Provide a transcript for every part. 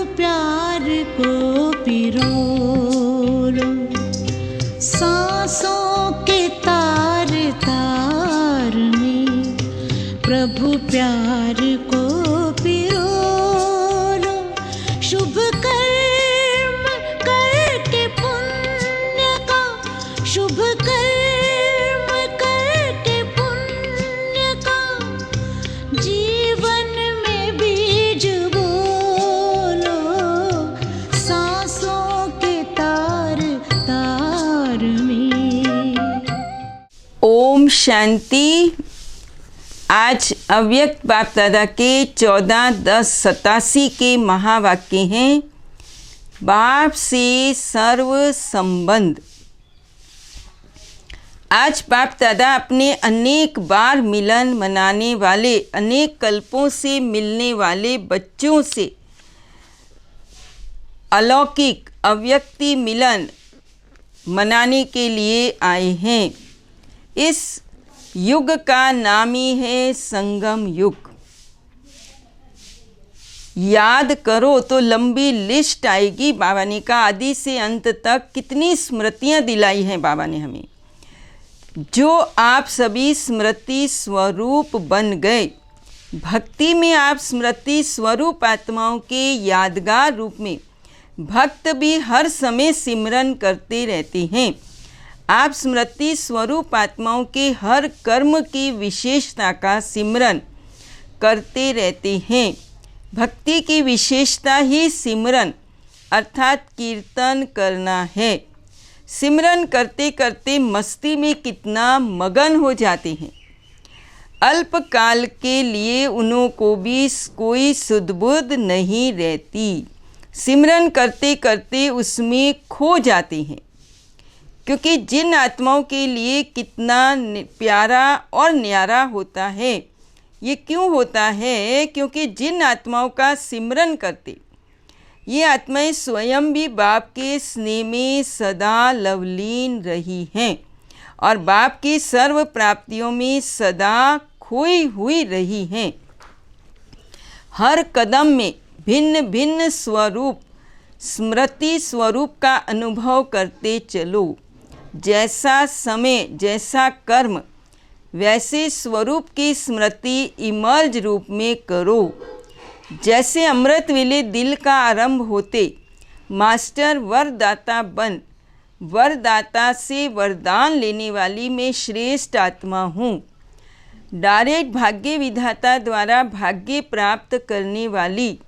प्यार को पिरो, सांसों के तार तार में प्रभु प्यार को पिरो। शुभ कर्म करके पुण्य का, शुभ कर्म करके पुण्य का जीवन में बीज बोलो, सांसों के तार तार में। ओम शांति। आज अव्यक्त बाप दादा के 14-10-87 के महावाक्य हैं। बाप से सर्व संबंध। आज बाप दादा अपने अनेक बार मिलन मनाने वाले, अनेक कल्पों से मिलने वाले बच्चों से अलौकिक अव्यक्ति मिलन मनाने के लिए आए हैं। इस युग का नाम ही है संगम युग। याद करो तो लंबी लिस्ट आएगी। बाबा ने कहा आदि से अंत तक कितनी स्मृतियां दिलाई हैं बाबा ने हमें, जो आप सभी स्मृति स्वरूप बन गए। भक्ति में आप स्मृति स्वरूप आत्माओं के यादगार रूप में भक्त भी हर समय सिमरन करते रहते हैं। आप स्मृति स्वरूप आत्माओं के हर कर्म की विशेषता का सिमरन करते रहते हैं। भक्ति की विशेषता ही सिमरन अर्थात कीर्तन करना है। सिमरन करते करते मस्ती में कितना मगन हो जाते हैं। अल्प काल के लिए उन्हों को भी कोई सुध-बुध नहीं रहती। सिमरन करते करते उसमें खो जाते हैं। क्योंकि जिन आत्माओं के लिए कितना प्यारा और न्यारा होता है। ये क्यों होता है? क्योंकि जिन आत्माओं का सिमरन करते, ये आत्माएं स्वयं भी बाप के स्नेह में सदा लवलीन रही हैं और बाप की सर्व प्राप्तियों में सदा खोई हुई रही हैं। हर कदम में भिन्न भिन्न स्वरूप, स्मृति स्वरूप का अनुभव करते चलो। जैसा समय, जैसा कर्म, वैसे स्वरूप की स्मृति इमर्ज रूप में करो। जैसे अमृत वेले दिल का आरंभ होते मास्टर वरदाता बन, वरदाता से वरदान लेने वाली मैं श्रेष्ठ आत्मा हूँ। डायरेक्ट भाग्य विधाता द्वारा भाग्य प्राप्त करने वाली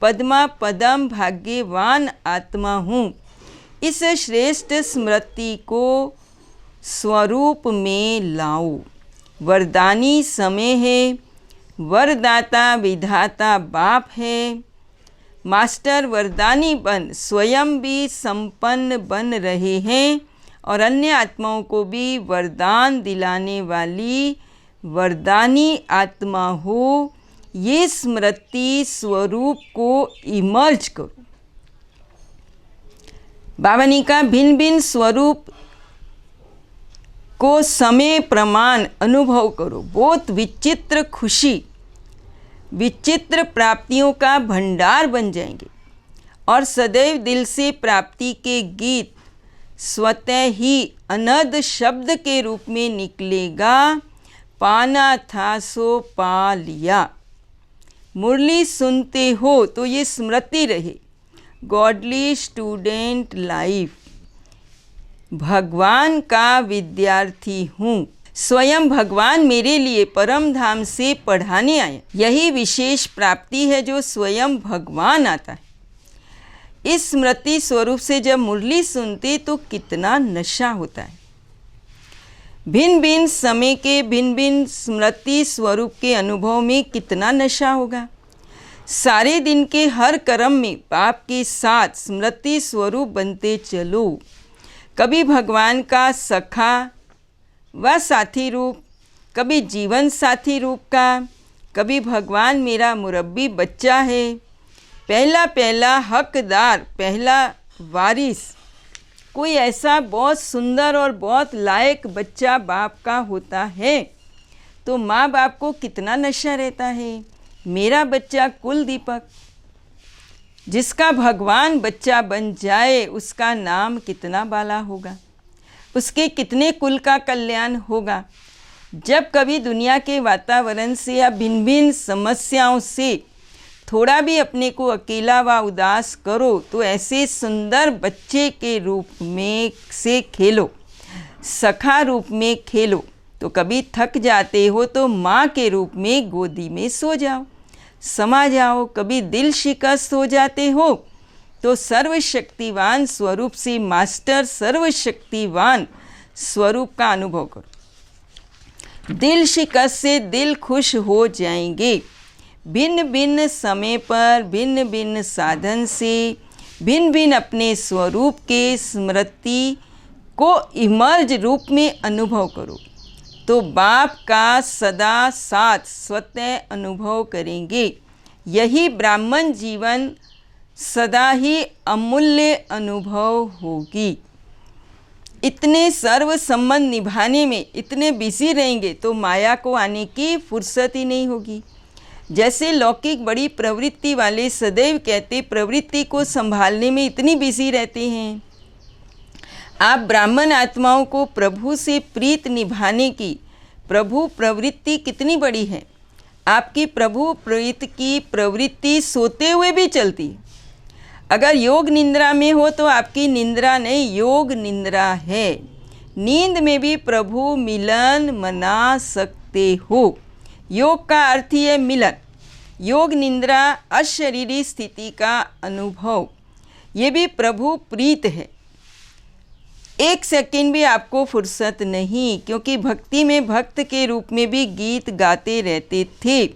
पद्मा पदम भाग्यवान आत्मा हूँ। इस श्रेष्ठ स्मृति को स्वरूप में लाओ। वरदानी समय है, वरदाता विधाता बाप है। मास्टर वरदानी बन स्वयं भी संपन्न बन रहे हैं और अन्य आत्माओं को भी वरदान दिलाने वाली वरदानी आत्मा हो। ये स्मृति स्वरूप को इमर्ज करो। बाबा ने कहा भिन्न भिन्न स्वरूप को समय प्रमाण अनुभव करो। बहुत विचित्र खुशी, विचित्र प्राप्तियों का भंडार बन जाएंगे और सदैव दिल से प्राप्ति के गीत स्वतः ही अनद शब्द के रूप में निकलेगा। पाना था सो पा लिया। मुरली सुनते हो तो ये स्मृति रहे, गॉडली स्टूडेंट लाइफ, भगवान का विद्यार्थी हूँ। स्वयं भगवान मेरे लिए परम धाम से पढ़ाने आए। यही विशेष प्राप्ति है जो स्वयं भगवान आता है। इस स्मृति स्वरूप से जब मुरली सुनते तो कितना नशा होता है। भिन्न भिन्न समय के भिन्न भिन्न स्मृति स्वरूप के अनुभव में कितना नशा होगा। सारे दिन के हर कर्म में बाप के साथ स्मृति स्वरूप बनते चलो। कभी भगवान का सखा व साथी रूप, कभी जीवन साथी रूप का, कभी भगवान मेरा मुरब्बी बच्चा है, पहला पहला हकदार, पहला वारिस। कोई ऐसा बहुत सुंदर और बहुत लायक बच्चा बाप का होता है तो माँ बाप को कितना नशा रहता है। मेरा बच्चा कुल दीपक, जिसका भगवान बच्चा बन जाए उसका नाम कितना बाला होगा, उसके कितने कुल का कल्याण होगा। जब कभी दुनिया के वातावरण से या भिन्न भिन्न समस्याओं से थोड़ा भी अपने को अकेला व उदास करो तो ऐसे सुंदर बच्चे के रूप में से खेलो, सखा रूप में खेलो। तो कभी थक जाते हो तो माँ के रूप में गोदी में सो जाओ, समा जाओ। कभी दिल शिकस्त हो जाते हो तो सर्वशक्तिवान स्वरूप से मास्टर सर्वशक्तिवान स्वरूप का अनुभव करो। दिल शिकस्त से दिल खुश हो जाएंगे। भिन्न भिन्न समय पर भिन्न भिन्न साधन से भिन्न भिन्न अपने स्वरूप के स्मृति को इमर्ज रूप में अनुभव करो तो बाप का सदा साथ स्वतः अनुभव करेंगे। यही ब्राह्मण जीवन सदा ही अमूल्य अनुभव होगी। इतने सर्व संबंध निभाने में इतने बिजी रहेंगे तो माया को आने की फुर्सत ही नहीं होगी। जैसे लौकिक बड़ी प्रवृत्ति वाले सदैव कहते प्रवृत्ति को संभालने में इतनी बिजी रहते हैं। आप ब्राह्मण आत्माओं को प्रभु से प्रीत निभाने की प्रभु प्रवृत्ति कितनी बड़ी है। आपकी प्रभु प्रीत की प्रवृत्ति सोते हुए भी चलती है। अगर योग निंद्रा में हो तो आपकी निंद्रा नहीं, योग निंद्रा है। नींद में भी प्रभु मिलन मना सकते हो। योग का अर्थ ही है मिलन। योग निंद्रा अशरीरी स्थिति का अनुभव, ये भी प्रभु प्रीत है। एक सेकंड भी आपको फुर्सत नहीं, क्योंकि भक्ति में भक्त के रूप में भी गीत गाते रहते थे।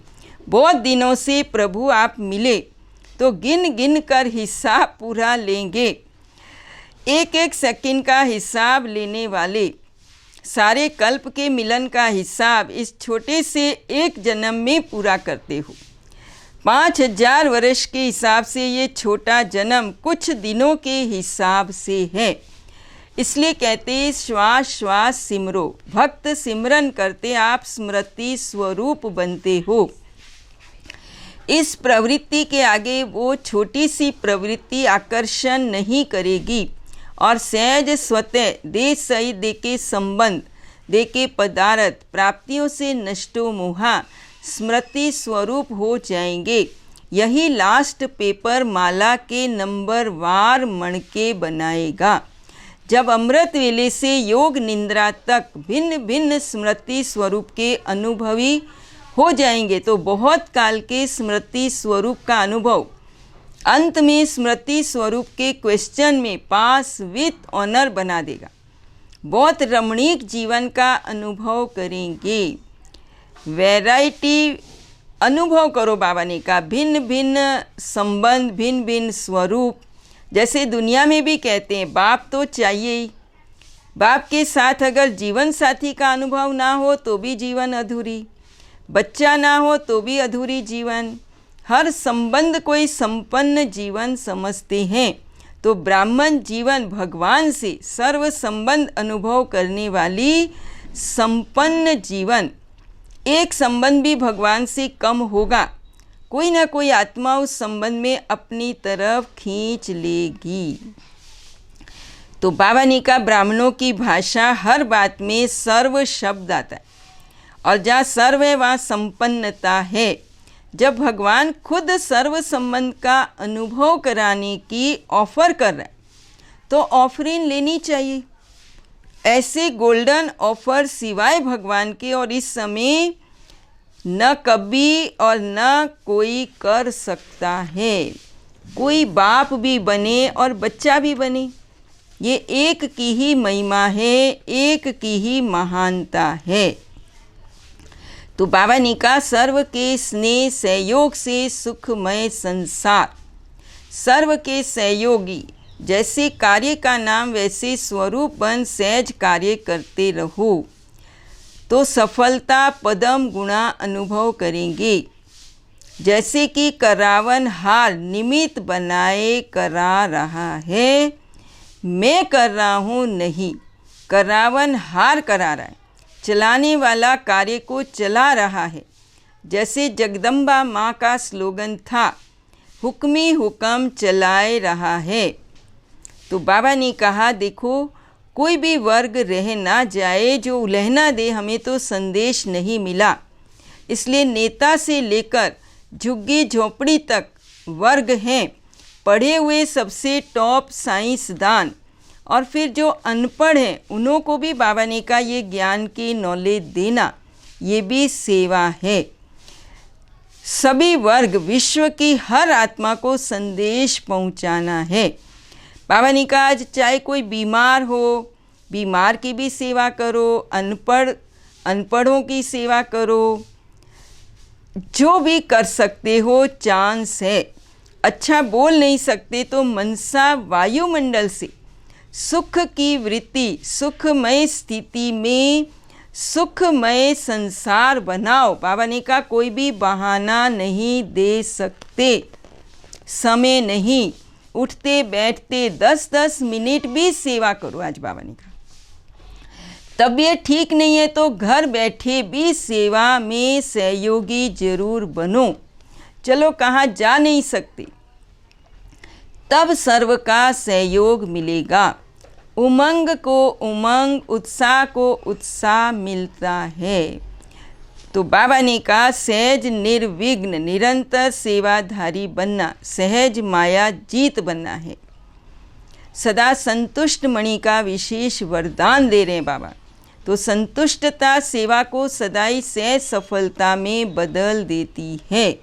बहुत दिनों से प्रभु आप मिले तो गिन गिन कर हिसाब पूरा लेंगे। एक एक सेकंड का हिसाब लेने वाले सारे कल्प के मिलन का हिसाब इस छोटे से एक जन्म में पूरा करते हो। 5000 वर्ष के हिसाब से ये छोटा जन्म कुछ दिनों के हिसाब से है। इसलिए कहते श्वास श्वास सिमरो। भक्त सिमरन करते आप स्मृति स्वरूप बनते हो। इस प्रवृत्ति के आगे वो छोटी सी प्रवृत्ति आकर्षण नहीं करेगी और सहज स्वतः दे सही दे के संबंध दे के पदार्थ प्राप्तियों से नष्टो मोहा स्मृति स्वरूप हो जाएंगे। यही लास्ट पेपर माला के नंबर वार मणके बनाएगा। जब अमृत वेले से योग निंद्रा तक भिन्न भिन्न स्मृति स्वरूप के अनुभवी हो जाएंगे तो बहुत काल के स्मृति स्वरूप का अनुभव अंत में स्मृति स्वरूप के क्वेश्चन में पास विथ ऑनर बना देगा। बहुत रमणीक जीवन का अनुभव करेंगे। वैरायटी अनुभव करो बाबा ने कहा, भिन्न भिन्न संबंध भिन्न भिन्न स्वरूप। जैसे दुनिया में भी कहते हैं बाप तो चाहिए ही, बाप के साथ अगर जीवन साथी का अनुभव ना हो तो भी जीवन अधूरी, बच्चा ना हो तो भी अधूरी जीवन। हर संबंध कोई संपन्न जीवन समझते हैं तो ब्राह्मण जीवन भगवान से सर्व संबंध अनुभव करने वाली संपन्न जीवन। एक संबंध भी भगवान से कम होगा, कोई ना कोई आत्मा उस संबंध में अपनी तरफ खींच लेगी। तो बाबा ने कहा ब्राह्मणों की भाषा हर बात में सर्व शब्द आता है और जहाँ सर्व है वहाँ संपन्नता है। जब भगवान खुद सर्व संबंध का अनुभव कराने की ऑफर कर रहा है तो ऑफरिंग लेनी चाहिए। ऐसे गोल्डन ऑफर सिवाय भगवान के और इस समय न कभी और न कोई कर सकता है। कोई बाप भी बने और बच्चा भी बने, ये एक की ही महिमा है, एक की ही महानता है। तो बाबा ने कहा सर्व के स्नेह सहयोग से सुखमय संसार। सर्व के सहयोगी, जैसे कार्य का नाम वैसे स्वरूप बन सहज कार्य करते रहो तो सफलता पदम गुणा अनुभव करेंगे। जैसे कि करावन हार निमित्त बनाए करा रहा है, मैं कर रहा हूँ नहीं, करावन हार करा रहा है, चलाने वाला कार्य को चला रहा है। जैसे जगदम्बा माँ का स्लोगन था, हुक्मी हुक्म चलाए रहा है। तो बाबा ने कहा देखो कोई भी वर्ग रह ना जाए जो उलझना दे, हमें तो संदेश नहीं मिला। इसलिए नेता से लेकर झुग्गी झोपड़ी तक वर्ग हैं, पढ़े हुए सबसे टॉप साइंसदान, और फिर जो अनपढ़ हैं उन्हों को भी बाबा ने कहा ये ज्ञान की नॉलेज देना, ये भी सेवा है। सभी वर्ग विश्व की हर आत्मा को संदेश पहुंचाना है। बाबा ने कहा आज चाहे कोई बीमार हो, बीमार की भी सेवा करो, अनपढ़ों की सेवा करो, जो भी कर सकते हो चांस है। अच्छा बोल नहीं सकते तो मनसा वायुमंडल से सुख की वृत्ति, सुखमय स्थिति में सुखमय संसार बनाओ। बाबा ने कहा कोई भी बहाना नहीं दे सकते, समय नहीं, उठते बैठते 10-10 मिनट भी सेवा करो। आज बाबा ने कहा तबीयत ठीक नहीं है तो घर बैठे भी सेवा में सहयोगी जरूर बनो। चलो कहाँ जा नहीं सकते, तब सर्व का सहयोग मिलेगा। उमंग को उमंग, उत्साह को उत्साह मिलता है। तो बाबा ने कहा सहज निर्विघ्न निरंतर सेवाधारी बनना, सहज माया जीत बनना है। सदा संतुष्ट मणि का विशेष वरदान दे रहे हैं बाबा। तो संतुष्टता सेवा को सदाई सहज सफलता में बदल देती है,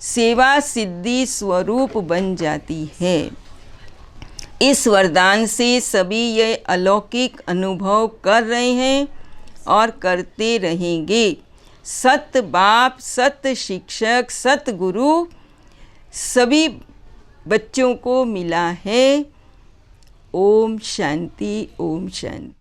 सेवा सिद्धि स्वरूप बन जाती है। इस वरदान से सभी ये अलौकिक अनुभव कर रहे हैं और करते रहेंगे। सत बाप, सत शिक्षक, सत गुरु सभी बच्चों को मिला है। ओम शांति, ओम शांति।